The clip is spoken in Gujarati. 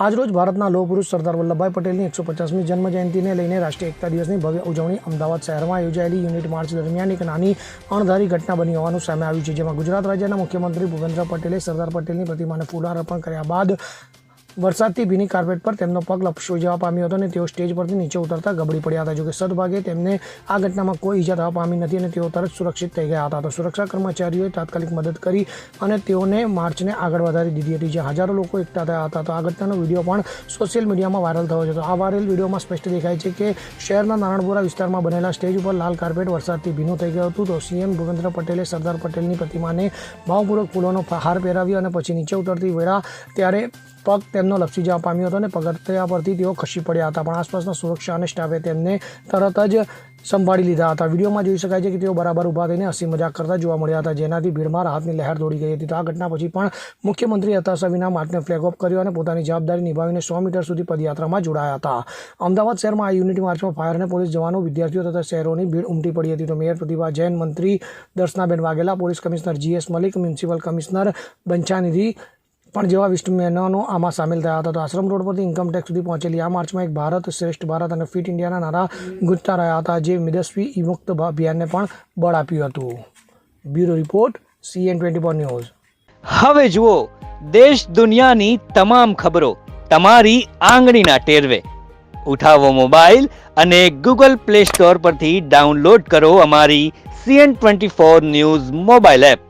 આજરોજ ભારતના લોહ પુરુષ સરદાર વલ્લભભાઈ પટેલની 150મી જન્મજયંતિને લઈને રાષ્ટ્રીય એકતા દિવસની ભવ્ય ઉજવણી અમદાવાદ શહેરમાં યોજાયેલી યુનિટ માર્ચ દરમિયાન એક નાની અણધારી ઘટના બની હોવાનું સામે આવ્યું છે, જેમાં ગુજરાત રાજ્યના મુખ્યમંત્રી ભૂપેન્દ્ર પટેલે સરદાર પટેલની પ્રતિમાને ફૂલહાર અર્પણ કર્યા બાદ વરસાદથી ભીની કાર્પેટ પર તેમનો પગ લપસી જવા પામ્યો હતો અને તેઓ સ્ટેજ પરથી નીચે ઉતરતા ગબડી પડ્યા હતા. જોકે સદભાગે તેમને આ ઘટનામાં કોઈ ઈજા થવા પામી નથી અને તેઓ તરત સુરક્ષિત થઈ ગયા હતા. તો સુરક્ષા કર્મચારીઓએ તાત્કાલિક મદદ કરી અને તેઓને માર્ચને આગળ વધારી દીધી હતી, જ્યાં હજારો લોકો એકઠા થયા હતા. તો આ ઘટનાનો વિડીયો પણ સોશિયલ મીડિયામાં વાયરલ થયો છે. તો આ વાયરલ વિડીયોમાં સ્પષ્ટ દેખાય છે કે શહેરના નારણપુરા વિસ્તારમાં બનેલા સ્ટેજ ઉપર લાલ કાર્પેટ વરસાદથી ભીનું થઈ ગયું હતું. તો સીએમ ભૂપેન્દ્ર પટેલે સરદાર પટેલની પ્રતિમાને ભાવપૂર્વક ફૂલોનો હાર પહેરાવ્યો અને પછી નીચે ઉતરતી વેળા ત્યારે પગ તેમનો લપસી જવા પામ્યો હતો અને પગથિયા પરથી તેઓ ખસી પડ્યા હતા, પણ આસપાસના સુરક્ષા અને સ્ટાફે તેમને તરત જ સંભાળી લીધા હતા. વિડીયોમાં જોઈ શકાય છે કે તેઓ બરાબર ઊભા થઈને હસી મજાક કરતા જોવા મળ્યા હતા, જેનાથી ભીડમાં રાહતની લહેર દોડી ગઈ હતી. તો આ ઘટના પછી પણ મુખ્યમંત્રી હતાશા વિના માર્ચને ફ્લેગ ઓફ કર્યો અને પોતાની જવાબદારી નિભાવીને 100 મીટર સુધી પદયાત્રામાં જોડાયા હતા. અમદાવાદ શહેરમાં આ યુનિટી માર્ચમાં ફાયર અને પોલીસ જવાનો, વિદ્યાર્થીઓ તથા શહેરોની ભીડ ઉમટી પડી હતી. તો મેયર પ્રતિભા જૈન, મંત્રી Darshanaben Vaghela, police commissioner GS Malik, municipal commissioner Banchhanidhi પણ જેવા વિસ્ટમેનો આમાં સામેલ થયા હતા. તો આશ્રમ રોડ પરથી ઇન્કમટેક્સ સુધી પહોંચેલી આ માર્ચમાં એક ભારત શ્રેષ્ઠ ભારત અને ફિટ ઇન્ડિયાના નારા ગુંજતા રહ્યા હતા, જે મેદસ્વી મુક્ત અભિયાનને પણ બળ આપ્યું હતું. Bureau report, CN24 news. હવે જુઓ દેશ દુનિયાની તમામ ખબરો તમારી આંગળીના ટેરવે. ઉઠાવો મોબાઈલ અને Google Play Store પરથી ડાઉનલોડ કરો અમારી CN24 ન્યૂઝ મોબાઈલ એપ.